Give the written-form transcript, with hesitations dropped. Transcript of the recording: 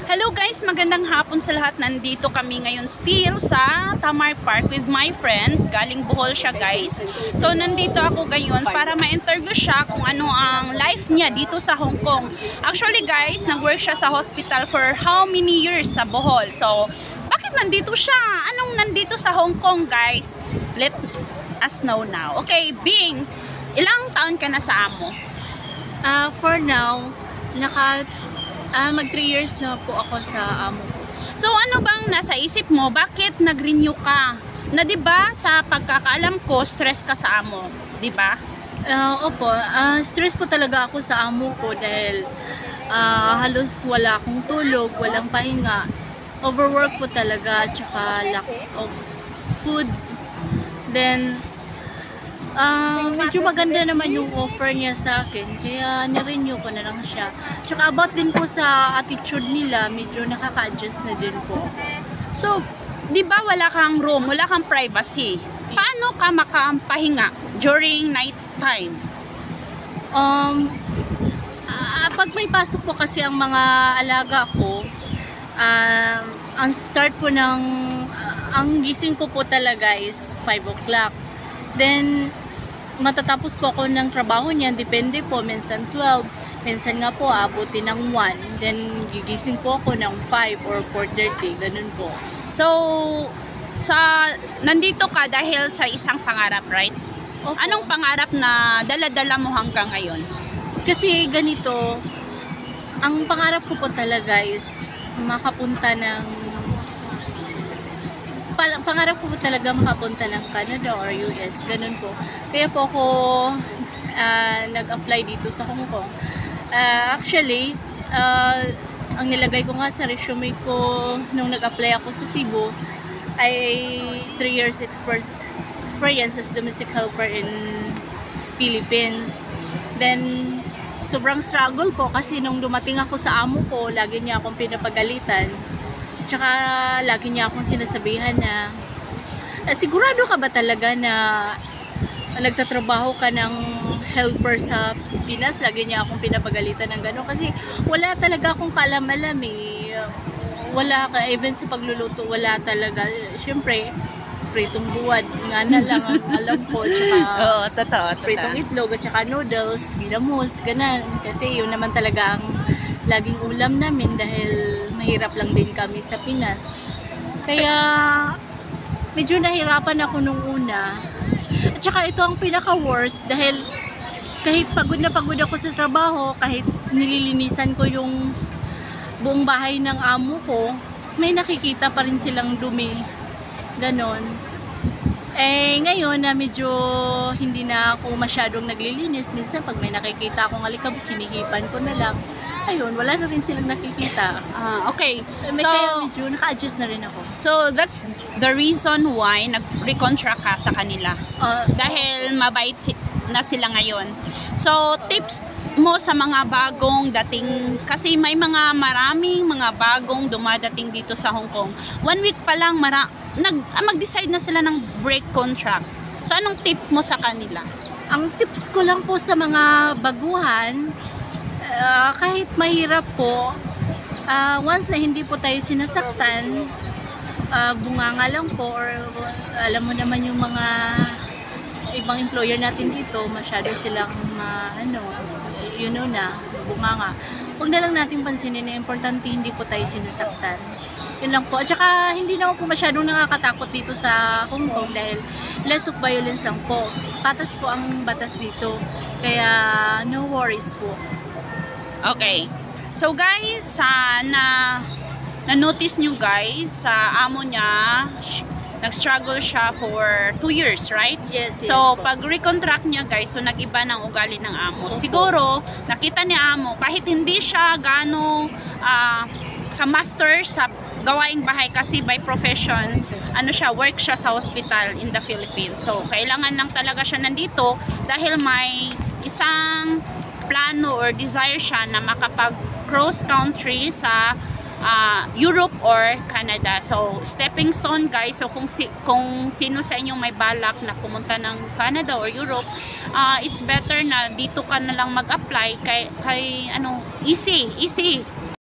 Hello guys, magandang hapon sa lahat. Nandito kami ngayon still sa Tamar Park with my friend. Galing Bohol siya guys. So nandito ako ngayon para ma-interview siya kung ano ang life niya dito sa Hong Kong. Actually guys, nag-work siya sa hospital for how many years sa Bohol. So bakit nandito siya? Anong nandito sa Hong Kong guys? Let us know now. Okay, Bing, ilang taon ka na sa amo? For now, mag 3 years na po ako sa amo. So ano bang nasa isip mo? Bakit nag-renew ka? Na 'di ba sa pagkakaalam ko, stress ka sa amo, 'di ba? Opo, stress po talaga ako sa amo ko dahil halos wala akong tulog, walang pahinga. Overwork po talaga, tsaka lack of food. Then medyo maganda naman yung offer niya sa akin, kaya nirenew ko na lang siya. Tsaka about din po sa attitude nila, medyo nakaka-adjust na din po. So, di ba wala kang room, wala kang privacy? Paano ka makapahinga during night time? Pag may pasok po kasi ang mga alaga ko, ang start po ang gising ko po talaga is 5 o'clock. Then, matatapos po ako ng trabaho niyan, depende po, minsan 12, minsan nga po abutin ng 1, then gigising po ako ng 5 or 4:30, ganun po. So, nandito ka dahil sa isang pangarap, right? Opo. Anong pangarap na dala-dala mo hanggang ngayon? Kasi ganito, ang pangarap ko po talaga is makapunta ng pangarap ko po talaga makapunta ng Canada or US, ganun po. Kaya po ako nag-apply dito sa Hong Kong. Actually, ang nilagay ko nga sa resume ko nung nag-apply ako sa Cebu ay 3 years experience as domestic helper in Philippines. Then, sobrang struggle po kasi nung dumating ako sa amo ko, lagi niya akong pinapagalitan. Tsaka lagi niya akong sinasabihan na sigurado ka ba talaga na nagtatrabaho ka ng helper sa Pinas? Lagi niya akong pinapagalitan ng gano'n kasi wala talaga akong kaalam-alam eh. Wala ka, even sa pagluluto, wala talaga. Siyempre, pritong buwad nga na lang ang alam ko. Tsaka totoo. pritong itlog at tsaka noodles, ginamos, ganun. Kasi yun naman talaga ang laging ulam namin dahil mahirap lang din kami sa Pinas. Kaya medyo nahirapan ako nung una. At saka ito ang pinaka-worst dahil kahit pagod na pagod ako sa trabaho, kahit nililinisan ko yung buong bahay ng amo ko, may nakikita pa rin silang dumi. Ganon. Eh ngayon na medyo hindi na ako masyadong naglilinis, minsan pag may nakikita akong alikabok, hinihipan ko na lang. Ayun, wala na rin silang nakikita. Okay. Kaya medyo naka-adjust na rin ako. So that's the reason why nag-recontract ka sa kanila. Dahil mabait na sila ngayon. So tips mo sa mga bagong dating, kasi may maraming mga bagong dumadating dito sa Hong Kong. 1 week pa lang mag-decide na sila ng break contract. So anong tip mo sa kanila? Ang tips ko lang po sa mga baguhan, kahit mahirap po, once na hindi po tayo sinasaktan, bunganga lang po, or alam mo naman yung mga ibang employer natin dito, masyado silang bunganga. Huwag na lang natin pansinin na importante hindi po tayo sinasaktan. Yun lang po. At saka hindi naman po masyadong nakakatakot dito sa Hong Kong dahil less of violence lang po. Patas po ang batas dito. Kaya no worries po. Okay. So guys, na-notice nyo guys, sa amo niya, nag-struggle siya for 2 years, right? Yes. So po. pag recontract niya guys, so nag-iba ng ugali ng amo. Siguro, nakita ni amo, kahit hindi siya ka-master sa gawaing bahay kasi by profession, work siya sa hospital in the Philippines. So kailangan lang talaga siya nandito dahil may isang plano or desire siya na makapag cross country sa Europe or Canada. So stepping stone guys, so kung sino sa inyong may balak na pumunta ng Canada or Europe, it's better na dito ka na lang mag-apply kay easy